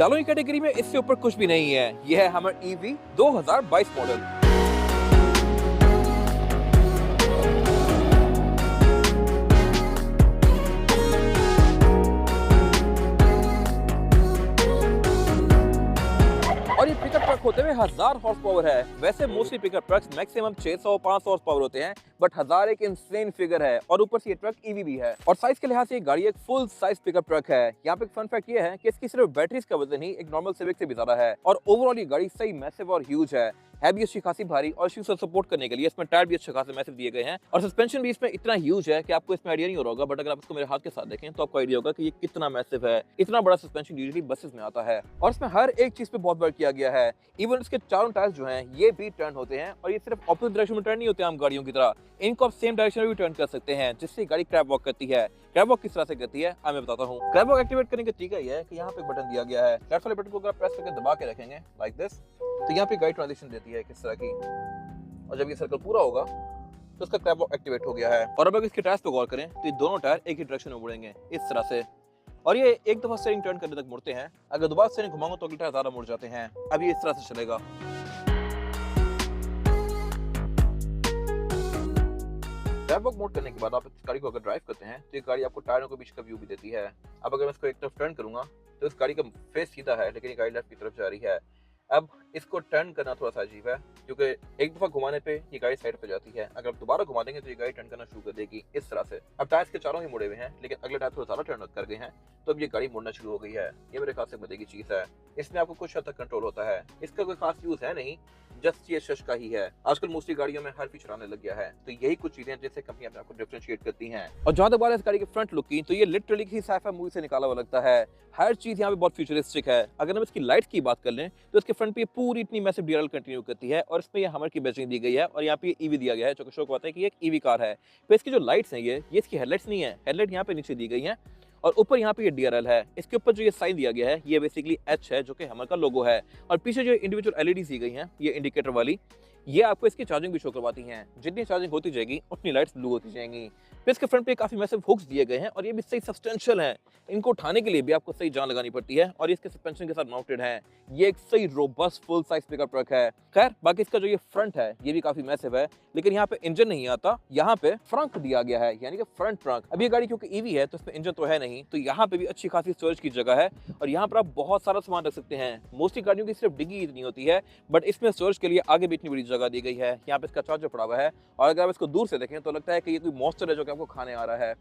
डालोनी category में इससे ऊपर कुछ भी नहीं है। यह है हमर ईवी 2022 मॉडल। और ये पिकअप ट्रक होते हुए 1000 हॉर्स पावर है। वैसे mostly pickup trucks maximum 600-500 horse power होते हैं, बट 1000 एक इंसेन फिगर है। और ऊपर से ये ट्रक ईवी भी है। और साइज के लिहाज से ये गाड़ी एक फुल साइज पिकअप ट्रक है। यहाँ पे एक फन फैक्ट ये है कि इसकी सिर्फ बैटरीज का वजन ही एक नॉर्मल सिविक से भी ज्यादा है। और ओवरऑल ये गाड़ी सही मैसिव और ह्यूज है भी अच्छी खासी भारी। और इसी से सपोर्ट करने के लिए इसमें टायर भी अच्छे खासे मैसिव दिए गए हैं। और सस्पेंशन भी इसमें इतना ह्यूज है कि आपको इसमें आइडिया नहीं हो रहा होगा, बट अगर आप इसको मेरे हाथ के साथ देखें तो आपको आइडिया होगा कि ये कितना मैसिव है। इतना बड़ा सस्पेंशन यूजुअली बसेस में आता है। और इसमें हर एक चीज पे बहुत वर्क किया गया है। इवन इसके चारों टायर्स जो हैं ये भी टर्न होते हैं। और ये सिर्फ ऑपोजिट डायरेक्शन में टर्न नहीं होते आम गाड़ियों की तरह, इनको आप सेम डायरेक्शन में भी टर्न कर सकते हैं, जिससे गाड़ी क्रैब वॉक करती है। क्रैब वॉक किस तरह से करती है मैं बताता हूँ। क्रैब वॉक एक्टिवेट करने का तरीका ये है कि यहाँ पे बटन दिया गया है। लेफ्ट वाले बटन को अगर प्रेस करके दबा के रखेंगे लाइक दिस, तो यहाँ पे गाड़ी ट्रांजिशन देती है किस तरह की। और जब ये सर्कल पूरा होगा तो इसका क्रैब वॉक एक्टिवेट हो गया है। और अब अगर इसके टायर्स पे गौर करें तो ये दोनों टायर एक ही डायरेक्शन में मुड़ेंगे इस तरह से। और ये एक दफा स्टीयरिंग टर्न करने तक मुड़ते हैं। अगर दोबारा स्टीयरिंग घुमाऊंगा तो अगले टायर ज्यादा मुड़ जाते हैं। अब ये इस तरह से चलेगा। क्रैब वॉक मोड करने के बाद आप इस गाड़ी को अगर ड्राइव करते हैं तो ये गाड़ी आपको टायरों के बीच का व्यू भी देती है। अब अगर मैं इसको एक तरफ टर्न करूंगा तो इस गाड़ी का फेस सीधा है, लेकिन ये गाड़ी लेफ्ट की तरफ जा रही है। अब इसको टर्न करना थोड़ा सा अजीब है, क्योंकि एक दफा घुमाने पे ये गाड़ी साइड पे जाती है। अगर आप दोबारा घुमा देंगे तो ये गाड़ी टर्न करना शुरू कर देगी इस तरह से। अब टायर्स के चारों ही मुड़े हुए हैं, लेकिन अगले टायर थोड़ा ज्यादा टर्न कर गए हैं, तो अब ये गाड़ी मुड़ना शुरू हो गई है। ये मेरे ख्याल से मजे की चीज है। इसमें आपको कुछ हद तक कंट्रोल होता है। इसका कोई खास यूज है नहीं, जस्ट ये शश का ही है। आजकल मोस्टली गाड़ियों में हर फीचर आने लग गया है, तो यही कुछ चीजें जैसे कंपनी अपने आपको डिफरेंशिएट करती हैं। और जहां तक बात है इस गाड़ी के फ्रंट लुक की, तो ये लिटरली किसी साइफाई मूवी से निकाला हुआ लगता है। हर चीज यहाँ पे बहुत फ्यूचरिस्टिक है। अगर हम इसकी लाइट की बात कर लें तो इसके फ्रंट पे पूरी इतनी मैसिव डीआरएल कंटिन्यू करती है। और इसमें ये हमर की बैटरी दी गई है। और यहाँ पे ईवी दिया गया है, जो कि शो करता है कि एक ईवी कार है। तो इसकी जो लाइट्स हैं ये इसकी हेडलाइट्स नहीं है। हेडलाइट यहाँ पे नीचे दी गई है और ऊपर यहाँ पे ये डीआरएल है। इसके ऊपर जो ये साइन दिया गया है ये बेसिकली एच है, जो कि हमर का लोगो है। और पीछे जो इंडिविजुअल एलईडीज दी गई हैं ये इंडिकेटर वाली, ये आपको इसकी चार्जिंग भी शो करवाती हैं। जितनी चार्जिंग होती जाएगी उतनी लाइट्स ब्लू होती जाएंगी। फिर इसके फ्रंट पे काफी मैसिव हुक्स दिए गए हैं और ये भी सही सब्सटेंशियल हैं। इनको उठाने के लिए भी आपको सही जान लगानी पड़ती है। और इसके सस्पेंशन के साथ माउंटेड है। ये एक सही robust full size pickup truck है। खैर बाकी इसका जो ये फ्रंट है ये भी काफी मैसिव है, लेकिन यहाँ पे इंजन नहीं आता, यहाँ पे फ्रंक दिया गया है, यानी कि फ्रंट ट्रंक। अब ये गाड़ी क्योंकि ईवी है तो इसमें इंजन तो है नहीं, तो यहाँ पे भी अच्छी खासी स्टोरेज की जगह है। और यहाँ पर आप बहुत सारा सामान रख सकते हैं। मोस्टली गाड़ियों की सिर्फ डिग्गी इतनी होती है, बट इसमें स्टोरेज के लिए आगे भी इतनी बड़ी जगह दी गई है। यहाँ पे इसका चार्जर पड़ा हुआ है। और अगर आप इसको दूर से देखें तो लगता है कि ये कोई मॉन्स्टर है जो कि आपको खाने आ रहा है।